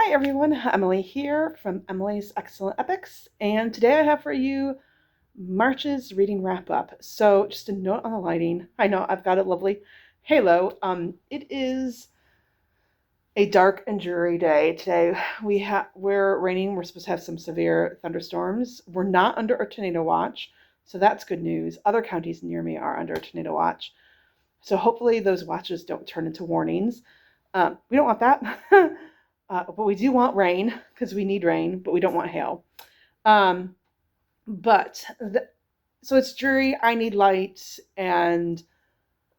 Hi everyone, Emily here from Emily's Excellent Epics, and today I have for you March's reading wrap up. So, just a note on the lighting. I know I've got a lovely halo. It is a dark and dreary day today. We're raining. We're supposed to have some severe thunderstorms. We're not under a tornado watch, so that's good news. Other counties near me are under a tornado watch, so hopefully those watches don't turn into warnings. We don't want that. But we do want rain because we need rain, but we don't want hail. Um, but so it's dreary. I need light, and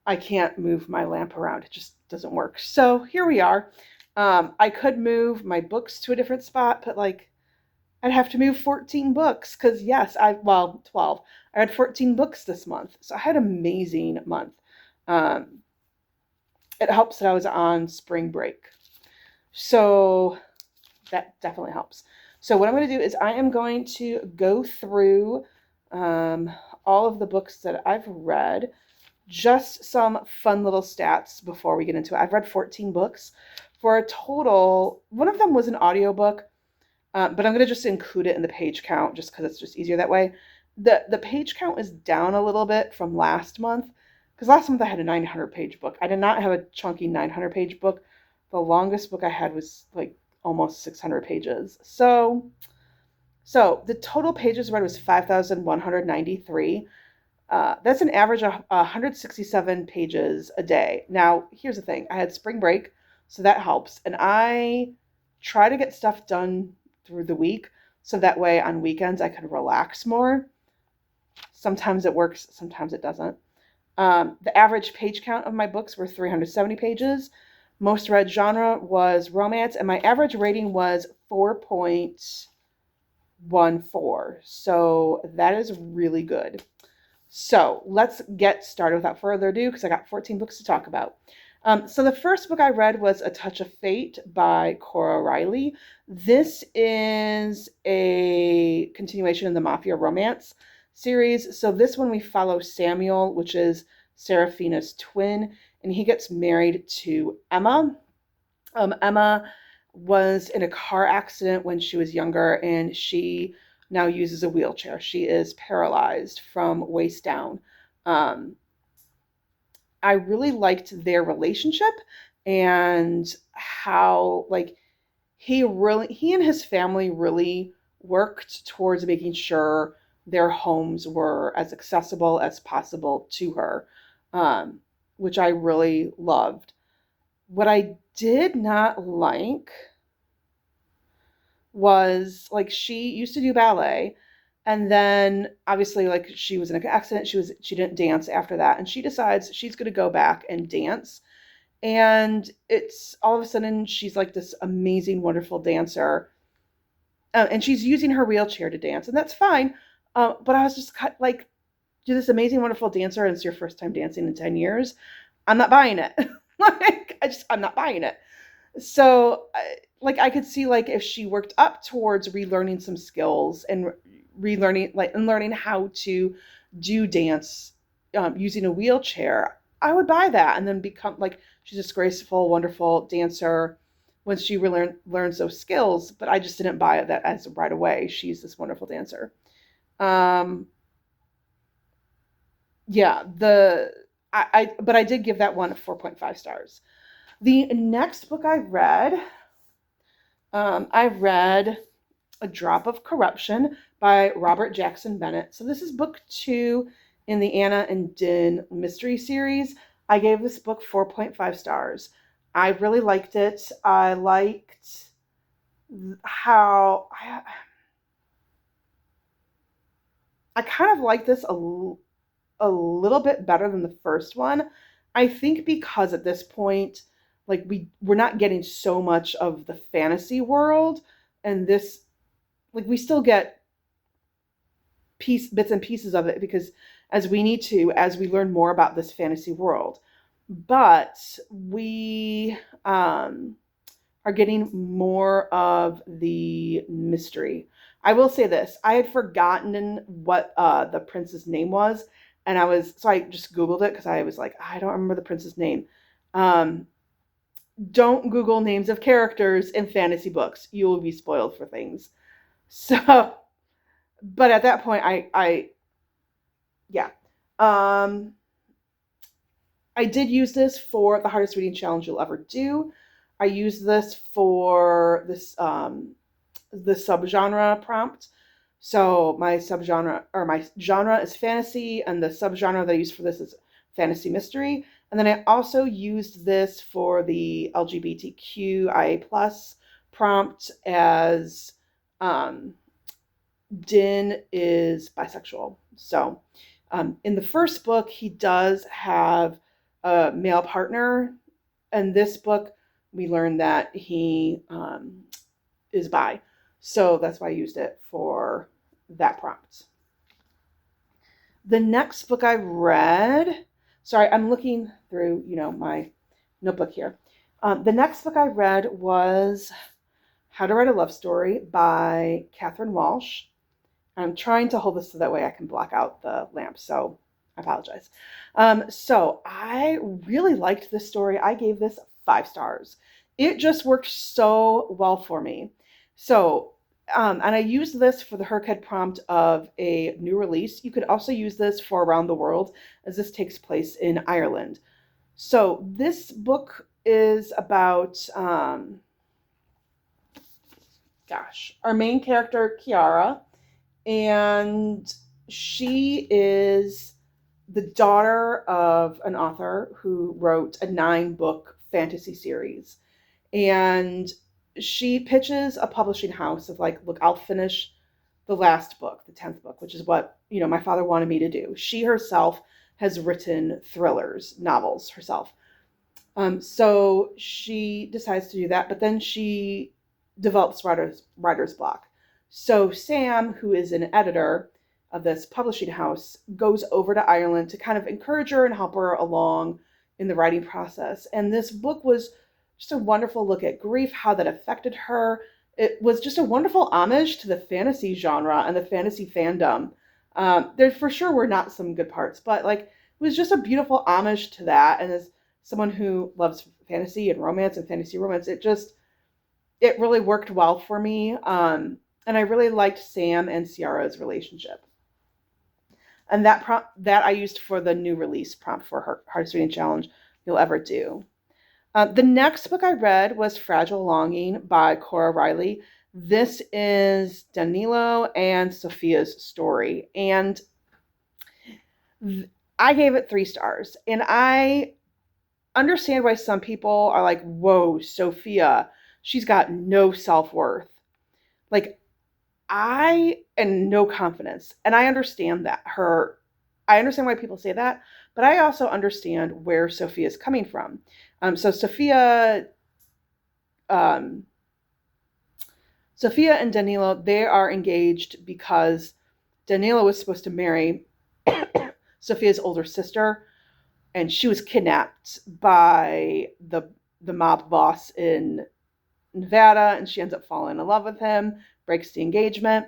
I can't move my lamp around. It just doesn't work. So here we are. I could move my books to a different spot, but like I'd have to move 14 books because yes, 12. I had 14 books this month, so I had an amazing month. Um, it helps that I was on spring break. So that definitely helps. So what I'm going to do is I am going to go through um, all of the books that I've read, just some fun little stats before we get into it. I've read 14 books for a total, one of them was an audiobook, but I'm going to just include it in the page count just because it's just easier that way. The page count is down a little bit from last month because last month I had a 900 page book. I did not have a chunky 900 page book. The longest book I had was like almost 600 pages. So the total pages read was 5,193. That's an average of 167 pages a day. Now, here's the thing. I had spring break, so that helps. And I try to get stuff done through the week so that way on weekends I can relax more. Sometimes it works, sometimes it doesn't. The average page count of my books were 370 pages. Most read genre was romance, and my average rating was 4.14. So that is really good. So let's get started without further ado because I got 14 books to talk about. So the first book I read was A Touch of Fate by Cora Riley. This is a continuation of the Mafia romance series. So this one we follow Samuel, which is Seraphina's twin, and he gets married to Emma. Emma was in a car accident when she was younger, and she now uses a wheelchair. She is paralyzed from waist down. Um, I really liked their relationship and how like he and his family really worked towards making sure their homes were as accessible as possible to her, um, which I really loved. What I did not like was like she used to do ballet, and then obviously like she was in an accident, she didn't dance after that, and she decides she's going to go back and dance. And it's all of a sudden she's like this amazing wonderful dancer, and she's using her wheelchair to dance, and that's fine. But I was just like, you're this amazing wonderful dancer and it's your first time dancing in 10 years. I'm not buying it. Like I'm not buying it. So like I could see like if she worked up towards relearning some skills and relearning like and learning how to do dance using a wheelchair, I would buy that and then become like she's this graceful wonderful dancer when she learns those skills. But I just didn't buy it that as right away she's this wonderful dancer. um yeah, but I did give that one 4.5 stars. The next book I read A Drop of Corruption by Robert Jackson Bennett. So this is book 2 in the Anna and Din mystery series. I gave this book 4.5 stars. I really liked it. I liked how I kind of like this a little bit better than the first one. I think because at this point, like we're not getting so much of the fantasy world, and this like we still get bits and pieces of it because as we need to as we learn more about this fantasy world, but we are getting more of the mystery. I will say this: I had forgotten what the prince's name was, and I just googled it because I was like, I don't remember the prince's name. Um, don't Google names of characters in fantasy books. You will be spoiled for things. So, but at that point, yeah. Um, I did use this for the hardest reading challenge you'll ever do. I used this for the subgenre prompt. So my subgenre or my genre is fantasy, and the subgenre that I use for this is fantasy mystery. And then I also used this for the LGBTQIA plus prompt as Din is bisexual. So in the first book, he does have a male partner. In this book, we learn that he is bi. So that's why I used it for that prompt. The next book I read, sorry, I'm looking through, my notebook here. The next book I read was How to Write a Love Story by Catherine Walsh. I'm trying to hold this so that way I can block out the lamp, so I apologize. So I really liked this story. I gave this 5 stars. It just worked so well for me. So, and I used this for the Herkhead prompt of a new release. You could also use this for Around the World, as this takes place in Ireland. So this book is about, our main character, Kiara, and she is the daughter of an author who wrote a 9-book fantasy series. And she pitches a publishing house of like, look, I'll finish the last book, the 10th book, which is what, my father wanted me to do. She herself has written thrillers, novels herself. So she decides to do that, but then she develops writer's block. So Sam, who is an editor of this publishing house, goes over to Ireland to kind of encourage her and help her along in the writing process. And this book was just a wonderful look at grief, how that affected her. It was just a wonderful homage to the fantasy genre and the fantasy fandom. There for sure were not some good parts, but like it was just a beautiful homage to that. And as someone who loves fantasy and romance and fantasy romance, it really worked well for me. And I really liked Sam and Ciara's relationship. And that I used for the new release prompt for her hardest reading challenge you'll ever do. The next book I read was Fragile Longing by Cora Riley. This is Danilo and Sophia's story. And I gave it 3 stars. And I understand why some people are like, whoa, Sophia, she's got no self-worth. Like, and no confidence. And I understand that. I understand why people say that, but I also understand where Sophia is coming from. So Sophia and Danilo, they are engaged because Danilo was supposed to marry Sophia's older sister, and she was kidnapped by the mob boss in Nevada, and she ends up falling in love with him, breaks the engagement.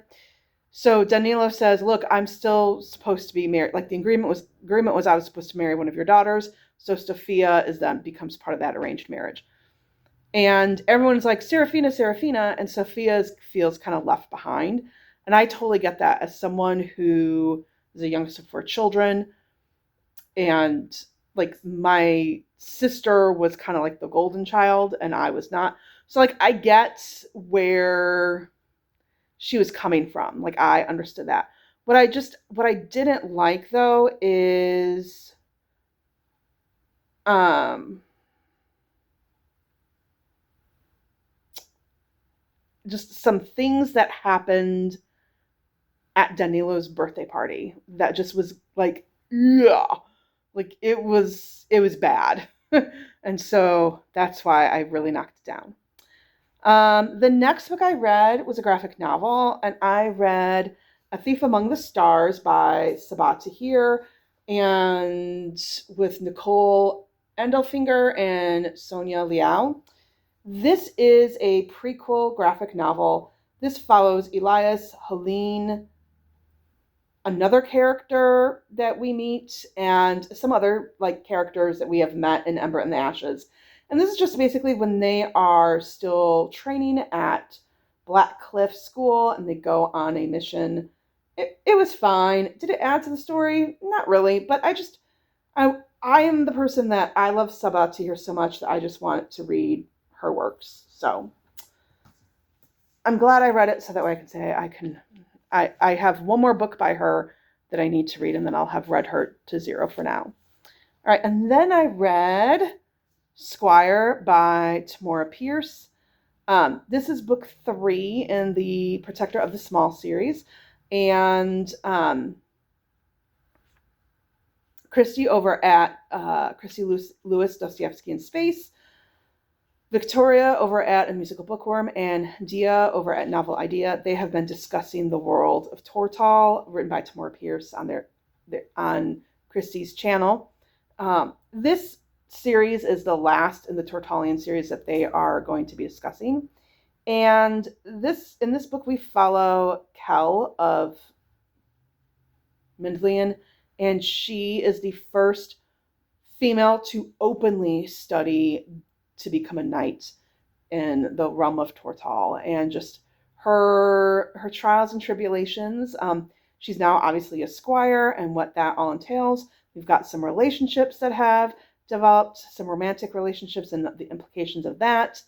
So Danilo says, look, I'm still supposed to be married. Like the agreement was I was supposed to marry one of your daughters. So Sophia becomes part of that arranged marriage. And everyone's like, Serafina, and Sophia feels kind of left behind. And I totally get that as someone who is the youngest of 4 children. And like my sister was kind of like the golden child and I was not. So like I get where she was coming from. Like I understood that. What I didn't like though is just some things that happened at Danilo's birthday party that just was like, yeah, like it was bad. And so that's why I really knocked it down. The next book I read was a graphic novel, and I read A Thief Among the Stars by Sabaa Tahir, and with Nicole Endelfinger and Sonia Liao. This is a prequel graphic novel. This follows Elias, Helene, another character that we meet, and some other like characters that we have met in Ember and the Ashes. And this is just basically when they are still training at Black Cliff School and they go on a mission. It was fine. Did it add to the story? Not really, but I am the person that I love Saba Tahir so much that I just want to read her works. So I'm glad I read it so that way I can say I have one more book by her that I need to read, and then I'll have read her to zero for now. All right, and then I read Squire by Tamora Pierce. This is book 3 in the Protector of the Small series, and Christy over at Christy Lewis Dostoevsky in Space, Victoria over at A Musical Bookworm, and Dia over at Novel Idea. They have been discussing the world of Tortall, written by Tamora Pierce on Christy's channel. This series is the last in the Tortallian series that they are going to be discussing. And in this book, we follow Kel of Mindlian, and she is the first female to openly study to become a knight in the realm of Tortall, and just her trials and tribulations. She's now obviously a squire, and what that all entails. We've got some relationships that have developed, some romantic relationships, and the implications of that.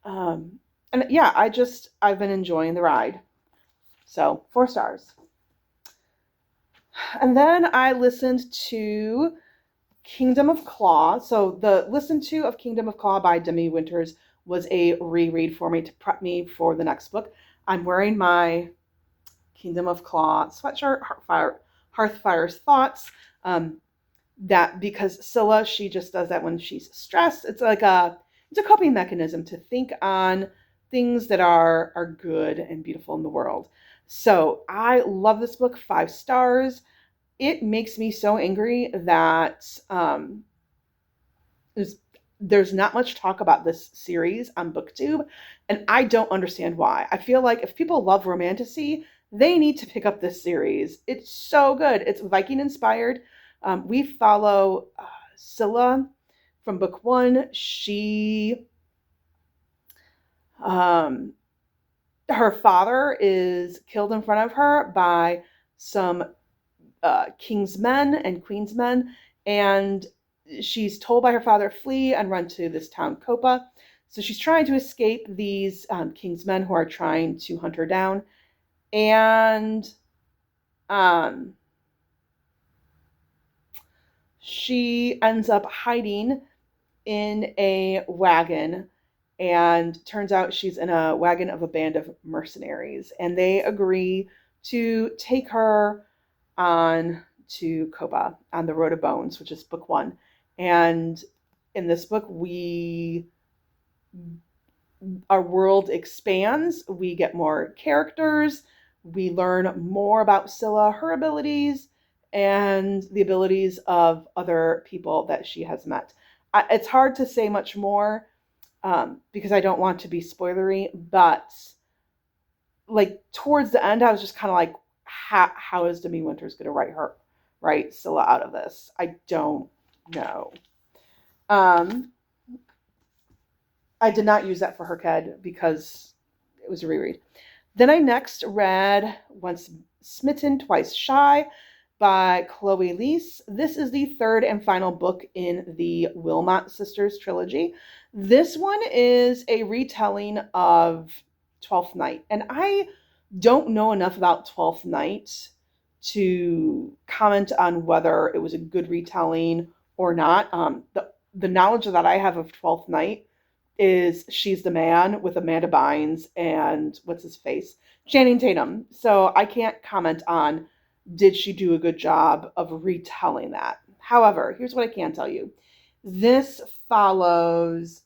And yeah, I've been enjoying the ride. So 4 stars. And then I listened to Kingdom of Claw. So the listen to of Kingdom of Claw by Demi Winters was a reread for me to prep me for the next book. I'm wearing my Kingdom of Claw sweatshirt, Hearthfire's Thoughts. That because Scylla, she just does that when she's stressed. It's a coping mechanism to think on things that are good and beautiful in the world. So I love this book, 5 stars. It makes me so angry that there's not much talk about this series on BookTube, and I don't understand why. I feel like if people love romantasy, they need to pick up this series. It's so good. It's Viking inspired. We follow Scylla from book 1. Her father is killed in front of her by some king's men and queen's men, and she's told by her father, flee and run to this town, Copa. So she's trying to escape these king's men who are trying to hunt her down. And she ends up hiding in a wagon, and turns out she's in a wagon of a band of mercenaries, and they agree to take her on to Copa on the Road of Bones, which is book 1. And in this book, our world expands. We get more characters. We learn more about Scylla, her abilities, and the abilities of other people that she has met. It's hard to say much more because I don't want to be spoilery, but like towards the end, I was just kind of like, how is Demi Winters going to write Scylla out of this? I don't know. I did not use that for her Ked because it was a reread. Then I next read Once Smitten, Twice Shy by Chloe Leese. This is the 3rd and final book in the Wilmot Sisters trilogy. This one is a retelling of Twelfth Night, and I don't know enough about Twelfth Night to comment on whether it was a good retelling or not. The knowledge that I have of Twelfth Night is She's the Man with Amanda Bynes and what's his face? Channing Tatum. So I can't comment on did she do a good job of retelling that. However, here's what I can tell you. This follows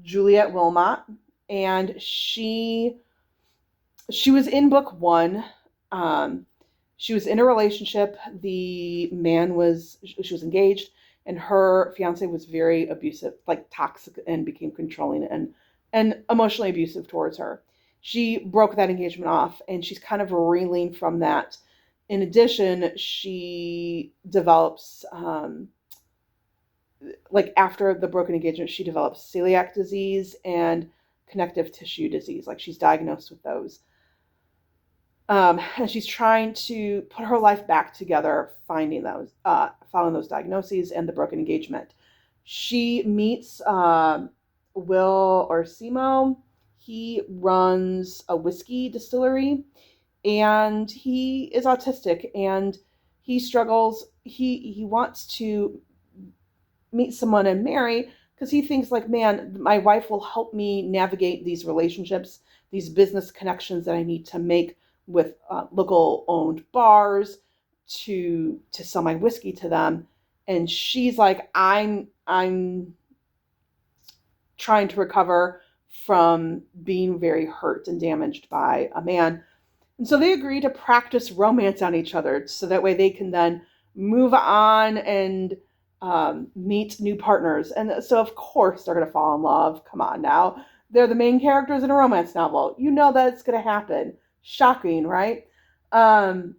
Juliette Wilmot, and she was in book 1. She was in a relationship. The man she was engaged, and her fiance was very abusive, like toxic, and became controlling and emotionally abusive towards her. She broke that engagement off, and she's kind of reeling from that. In addition, she develops like after the broken engagement, she develops celiac disease and connective tissue disease. Like she's diagnosed with those. And she's trying to put her life back together, following those diagnoses and the broken engagement. She meets Will Orsimo. He runs a whiskey distillery, and he is autistic, and he struggles. He wants to meet someone and marry because he thinks like, man, my wife will help me navigate these relationships, these business connections that I need to make with local owned bars to sell my whiskey to them. And she's like, I'm trying to recover from being very hurt and damaged by a man. And so they agree to practice romance on each other so that way they can then move on and meet new partners. And so, of course, they're going to fall in love. Come on now. They're the main characters in a romance novel. You know that it's going to happen. Shocking, right? Um,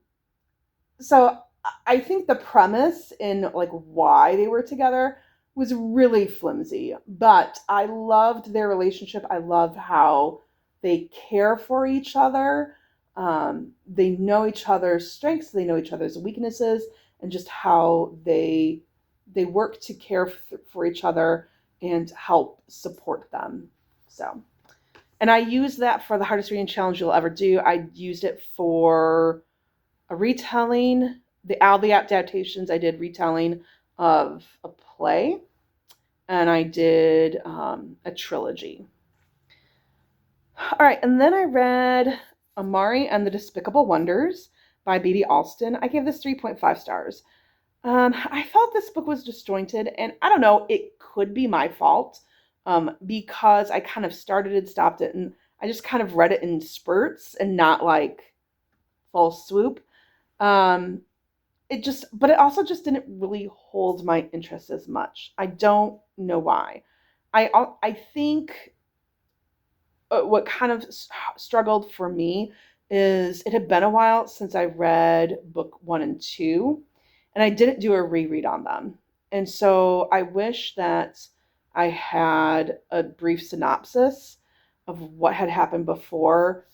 so I think the premise in like why they were together was really flimsy, but I loved their relationship. I loved how they care for each other. They know each other's strengths, they know each other's weaknesses, and just how they work to care for each other and help support them. So, and I used that for the hardest reading challenge you'll ever do. I used it for a retelling, all the adaptations. I did retelling of a play, and I did a trilogy. All right, and then I read Amari and the Despicable Wonders by B.B. Alston. I gave this 3.5 stars. I felt this book was disjointed, and I don't know, it could be my fault because I kind of started and stopped it, and I just kind of read it in spurts and not like full swoop. But it also just didn't really hold my interest as much. I don't know why. I think what kind of struggled for me is it had been a while since I read book 1 and 2, and I didn't do a reread on them. And so I wish that I had a brief synopsis of what had happened before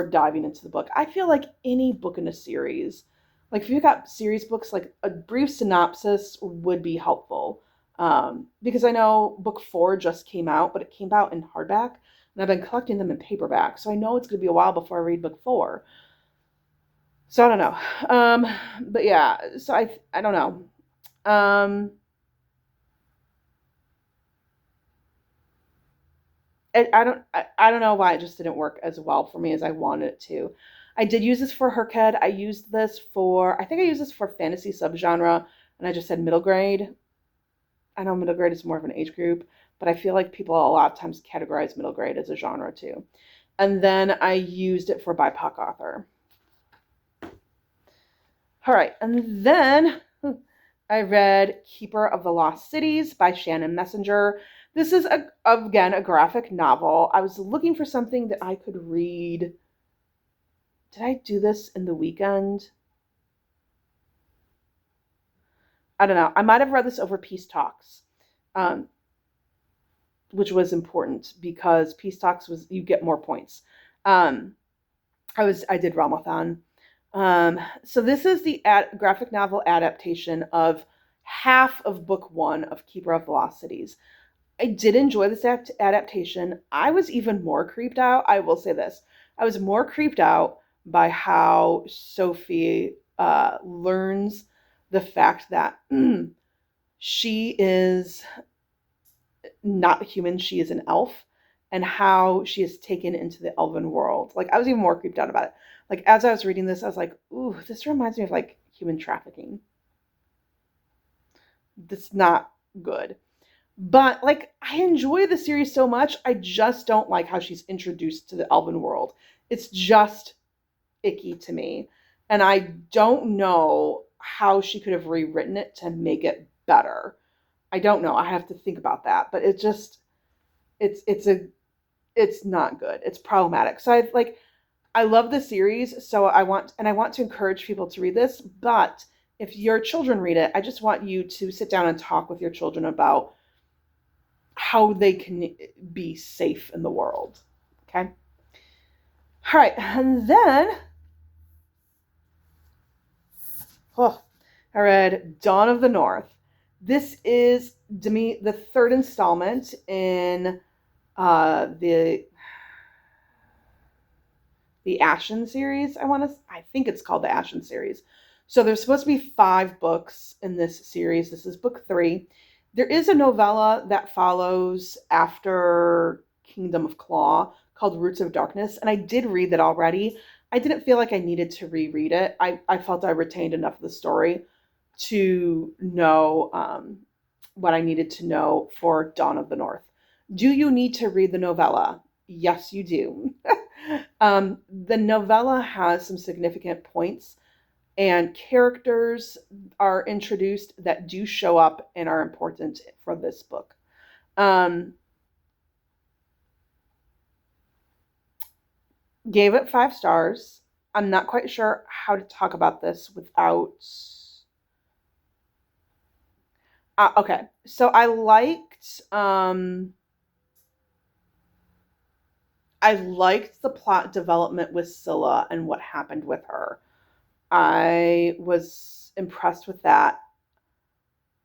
diving into the book. I feel like any book in a series, like if you got series books, like a brief synopsis would be helpful. Because I know book 4 just came out, but it came out in hardback, and I've been collecting them in paperback, so I know it's going to be a while before I read book 4. So I don't know. But yeah, so I don't know. I don't know why it just didn't work as well for me as I wanted it to. I did use this for Herkhead. I think I used this for fantasy subgenre, and I just said middle grade. I know middle grade is more of an age group, but I feel like people a lot of times categorize middle grade as a genre too. And then I used it for BIPOC author. All right, and then I read Keeper of the Lost Cities by Shannon Messenger. This is, again, a graphic novel. I was looking for something that I could read. Did I do this in the weekend? I don't know. I might have read this over Peace Talks, which was important because Peace Talks was, you get more points. I did Ramathon. So this is the graphic novel adaptation of half of book 1 of Keeper of the Lost Cities. I did enjoy this adaptation. I was even more creeped out. I will say this. I was more creeped out by how Sophie learns the fact that she is not human. She is an elf, and how she is taken into the elven world. Like, I was even more creeped out about it. Like, as I was reading this, I was like, ooh, this reminds me of like human trafficking. That's not good. But like, I enjoy the series so much. I just don't like how she's introduced to the elven world. It's just icky to me. And I don't know how she could have rewritten it to make it better. I don't know. I have to think about that. But it just it's not good. It's problematic. So I love the series, so I want to encourage people to read this, but if your children read it, I just want you to sit down and talk with your children about how they can be safe in the world. Okay? All right, and then I read Dawn of the North. This is, to me, the third installment in the Ashen series. I think it's called the Ashen series. So there's supposed to be 5 books in this series. This is book 3. There is a novella that follows after Kingdom of Claw called Roots of Darkness, and I did read that already. I didn't feel like I needed to reread it. I felt I retained enough of the story to know what I needed to know for Dawn of the North. Do you need to read the novella? Yes, you do. The novella has some significant points, and characters are introduced that do show up and are important for this book. Gave it 5 stars. I'm not quite sure how to talk about this without... okay, so I liked the plot development with Scylla and what happened with her. I was impressed with that.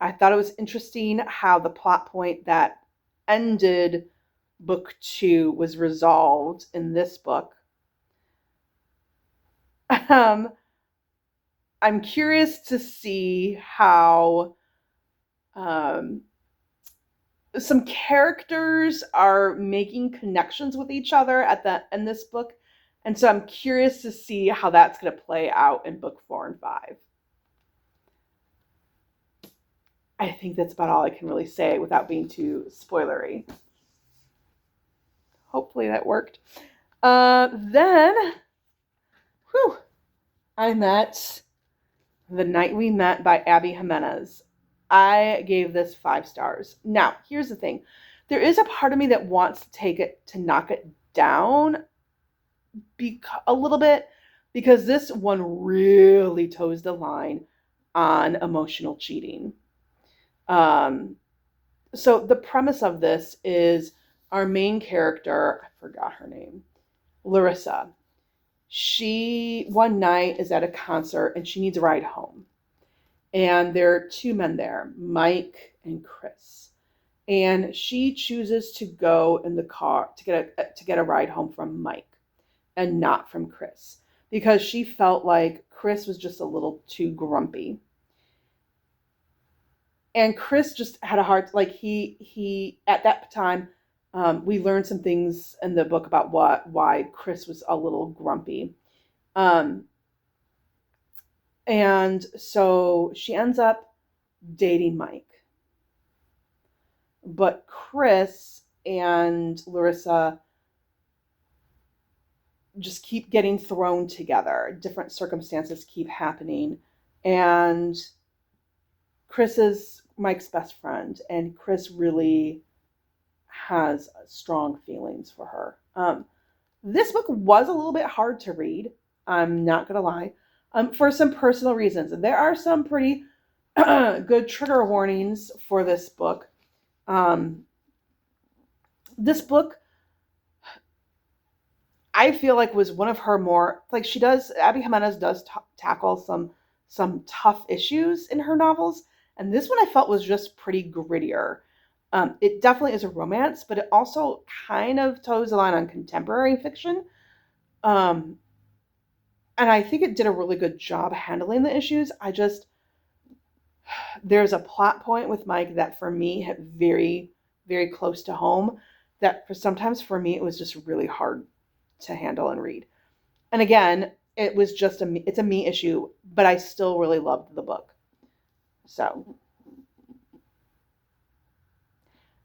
I thought it was interesting how the plot point that ended book 2 was resolved in this book. I'm curious to see how some characters are making connections with each other in this book. And so I'm curious to see how that's going to play out in book 4 and 5. I think that's about all I can really say without being too spoilery. Hopefully that worked. Then, I met The Night We Met by Abby Jimenez. I gave this 5 stars. Now, here's the thing. There is a part of me that wants to knock it down a little bit, because this one really toes the line on emotional cheating. So the premise of this is our main character, I forgot her name, Larissa. She one night is at a concert and she needs a ride home. And there are 2 men there, Mike and Chris. And she chooses to go in the car to get a ride home from Mike and not from Chris, because she felt like Chris was just a little too grumpy. And Chris just had a hard, like he at that time, we learned some things in the book about why Chris was a little grumpy. And so she ends up dating Mike. But Chris and Larissa just keep getting thrown together. Different circumstances keep happening. And Chris is Mike's best friend, and Chris really has strong feelings for her. This book was a little bit hard to read. I'm not going to lie. For some personal reasons. There are some pretty good trigger warnings for this book. This book, I feel like, was one of her more, like, Abby Jimenez does tackle some tough issues in her novels, and this one I felt was just pretty grittier. It definitely is a romance, but it also kind of toes the line on contemporary fiction. And I think it did a really good job handling the issues. There's a plot point with Mike that for me hit very, very close to home, that sometimes for me it was just really hard to handle and read. And again, it's a me issue, but I still really loved the book. So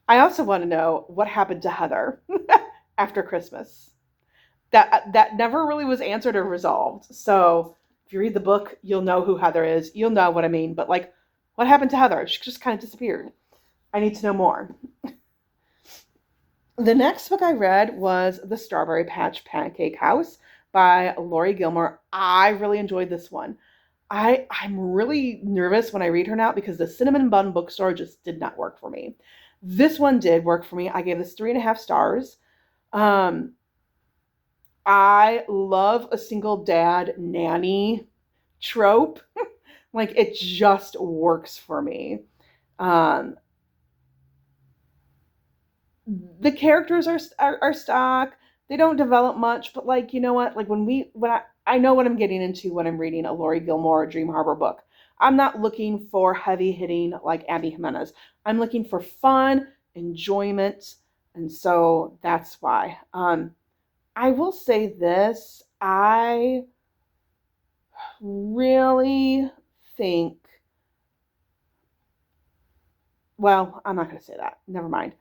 I also want to know what happened to Heather after Christmas. That never really was answered or resolved. So if you read the book, you'll know who Heather is. You'll know what I mean. But, like, what happened to Heather? She just kind of disappeared. I need to know more. The next book I read was The Strawberry Patch Pancake House by Laurie Gilmore. I really enjoyed this one. I'm really nervous when I read her now because the Cinnamon Bun Bookstore just did not work for me. This one did work for me. I gave this 3.5 stars. Um, I love a single dad nanny trope. Like it just works for me. Um, the characters are stock. They don't develop much, but like you know what? Like when I know what I'm getting into when I'm reading a Laurie Gilmore Dream Harbor book. I'm not looking for heavy hitting like Abby Jimenez. I'm looking for fun, enjoyment, and so that's why. I will say this: I really think. Well, I'm not going to say that. Never mind.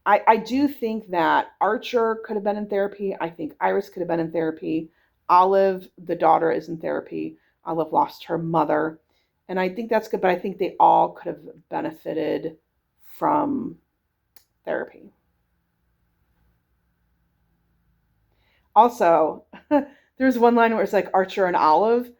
I do think that Archer could have been in therapy. I think Iris could have been in therapy. Olive, the daughter, is in therapy. Olive lost her mother. And I think that's good, but I think they all could have benefited from therapy. Also, there's one line where it's like Archer and Olive.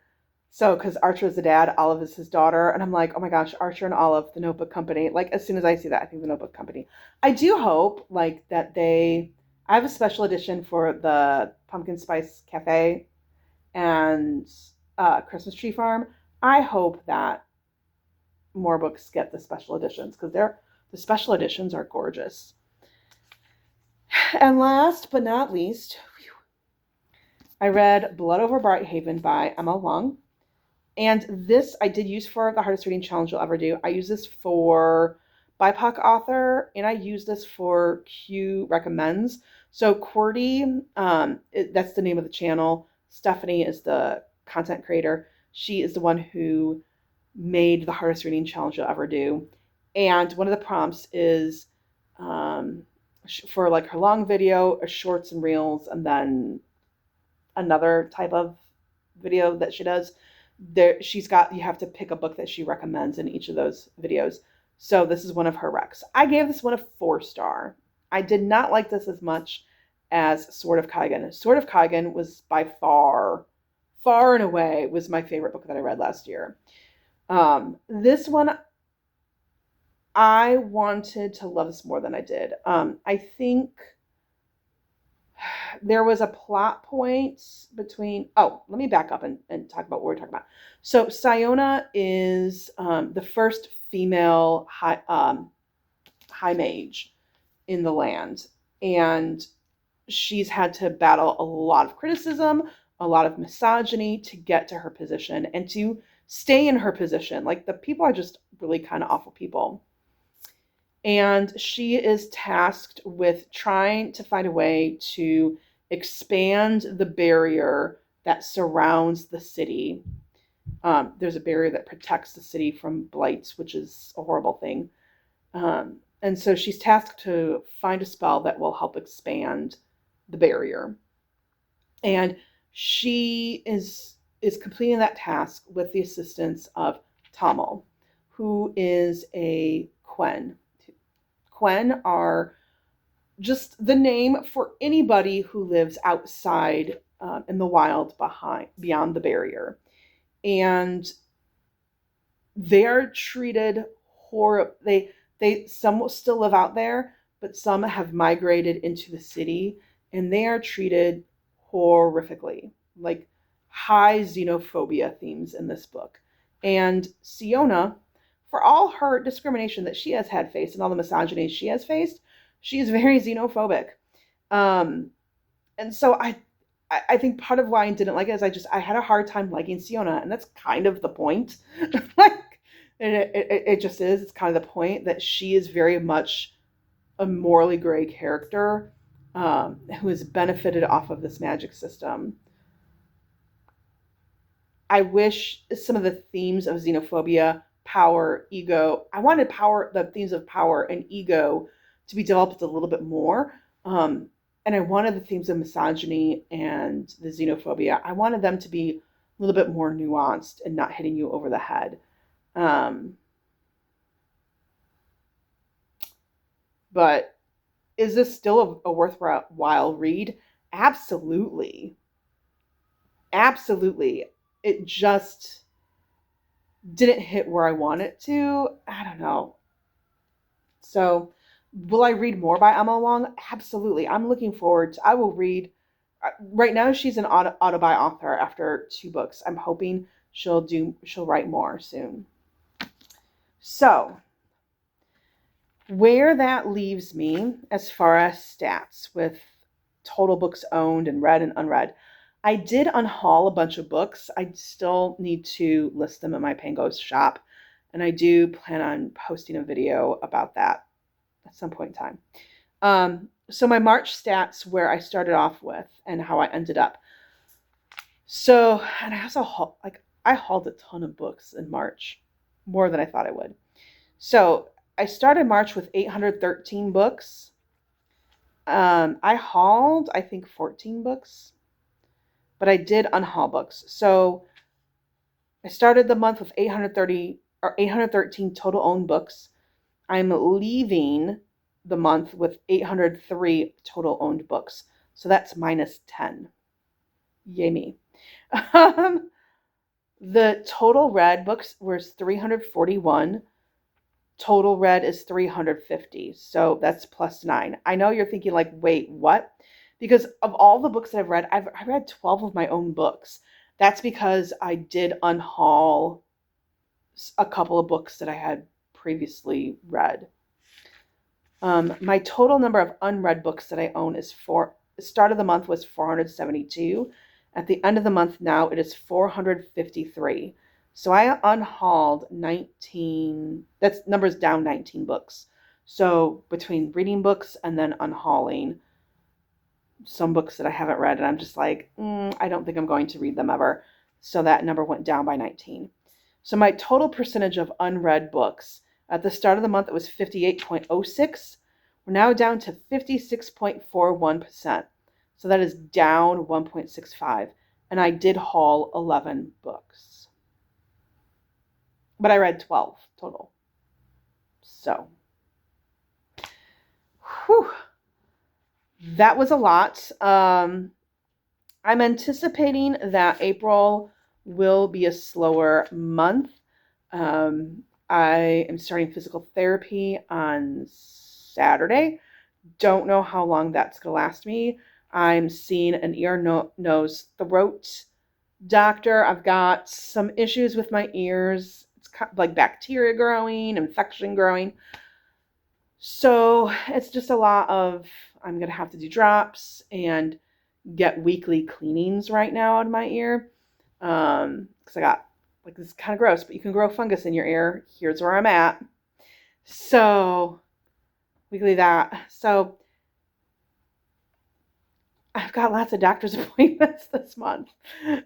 So, because Archer is the dad, Olive is his daughter, and I'm like, oh my gosh, Archer and Olive, the Notebook Company. Like, as soon as I see that, I think the Notebook Company. I do hope, like, that they. I have a special edition for the Pumpkin Spice Cafe and Christmas Tree Farm. I hope that more books get the special editions because the special editions are gorgeous. And last but not least, I read Blood Over Brighthaven by Emma Lung. And this I did use for the hardest reading challenge you'll ever do. I use this for BIPOC author, and I use this for Q recommends. So QWERTY, that's the name of the channel. Stephanie is the content creator. She is the one who made the hardest reading challenge you'll ever do. And one of the prompts is for like her long video, shorts and reels, and then another type of video that she does. She's got, you have to pick a book that she recommends in each of those videos. So this is one of her recs. I gave this one a 4-star. I did not like this as much as Sword of Kaigen. Sword of Kaigen was by far and away was my favorite book that I read last year. This one, I wanted to love this more than I did. I think there was a plot point between. Oh, let me back up and talk about what we're talking about. So Siona is the first female high mage in the land, and she's had to battle a lot of criticism, a lot of misogyny to get to her position and to stay in her position. Like the people are just really kind of awful people. And she is tasked with trying to find a way to expand the barrier that surrounds the city. There's a barrier that protects the city from blights, which is a horrible thing. And so she's tasked to find a spell that will help expand the barrier. And she is completing that task with the assistance of Tamil, who is a Quen. Quen are just the name for anybody who lives outside in the wild beyond the barrier. And they are treated horribly. Some still live out there, but some have migrated into the city, and they are treated horrifically, like high xenophobia themes in this book. And Siona, for all her discrimination that she has had faced and all the misogyny she has faced, she is very xenophobic. And so I think part of why I didn't like it is I had a hard time liking Siona, and that's kind of the point. Like it just is. It's kind of the point that she is very much a morally gray character who has benefited off of this magic system. I wish some of the themes of xenophobia, power, ego. I wanted the themes of power and ego to be developed a little bit more. And I wanted the themes of misogyny and the xenophobia. I wanted them to be a little bit more nuanced and not hitting you over the head. But is this still a worthwhile read? Absolutely. Absolutely. It just, didn't hit where I want it to. I don't know. So, will I read more by Emma Wong? Absolutely. I'm looking forward to, I will read. Right now, she's an auto-buy author after 2 books. I'm hoping she'll write more soon. So, where that leaves me as far as stats with total books owned and read and unread. I did unhaul a bunch of books. I still need to list them in my Pangos shop, and I do plan on posting a video about that at some point in time. So my March stats, where I started off with and how I ended up. So, and I also I hauled a ton of books in March, more than I thought I would. So I started March with 813 books. I hauled, I think, 14 books, but I did unhaul books. So I started the month with 813 total owned books. I'm leaving the month with 803 total owned books. So that's minus 10. Yay me. The total read books was 341. Total read is 350. So that's plus 9. I know you're thinking like, wait, what? Because of all the books that I've read, I read 12 of my own books. That's because I did unhaul a couple of books that I had previously read. My total number of unread books that I own is start of the month was 472. At the end of the month now, it is 453. So I unhauled 19, that's numbers down 19 books. So between reading books and then unhauling some books that I haven't read, and I'm just like, I don't think I'm going to read them ever. So that number went down by 19. So my total percentage of unread books, at the start of the month, it was 58.06. We're now down to 56.41%. So that is down 1.65. And I did haul 11 books. But I read 12 total. So, whew, that was a lot. I'm anticipating that April will be a slower month. I am starting physical therapy on Saturday. Don't know how long that's going to last me. I'm seeing an ear, nose, throat doctor. I've got some issues with my ears. It's kind of like bacteria growing, infection growing. So it's just a lot of, I'm going to have to do drops and get weekly cleanings right now out of my ear. Because I got, like, this is kind of gross, but you can grow fungus in your ear. Here's where I'm at. So weekly that. So I've got lots of doctor's appointments this month.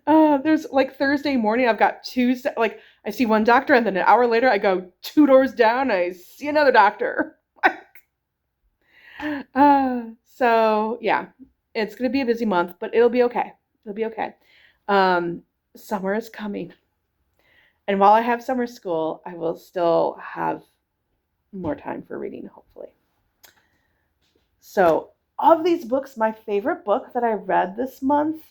There's like Thursday morning, I've got like I see one doctor, and then an hour later I go 2 doors down and I see another doctor. So yeah, it's going to be a busy month, but it'll be okay. It'll be okay. Summer is coming. And while I have summer school, I will still have more time for reading, hopefully. So, of these books, my favorite book that I read this month,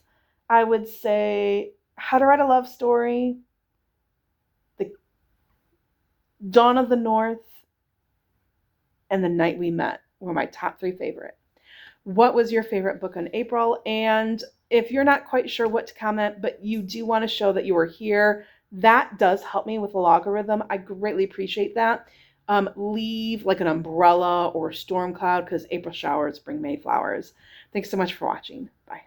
I would say How to Write a Love Story, The Dawn of the North, and The Night We Met were my top 3 favorite. What was your favorite book in April? And if you're not quite sure what to comment, but you do want to show that you were here, that does help me with the logarithm. I greatly appreciate that. Leave like an umbrella or a storm cloud, because April showers bring May flowers. Thanks so much for watching. Bye.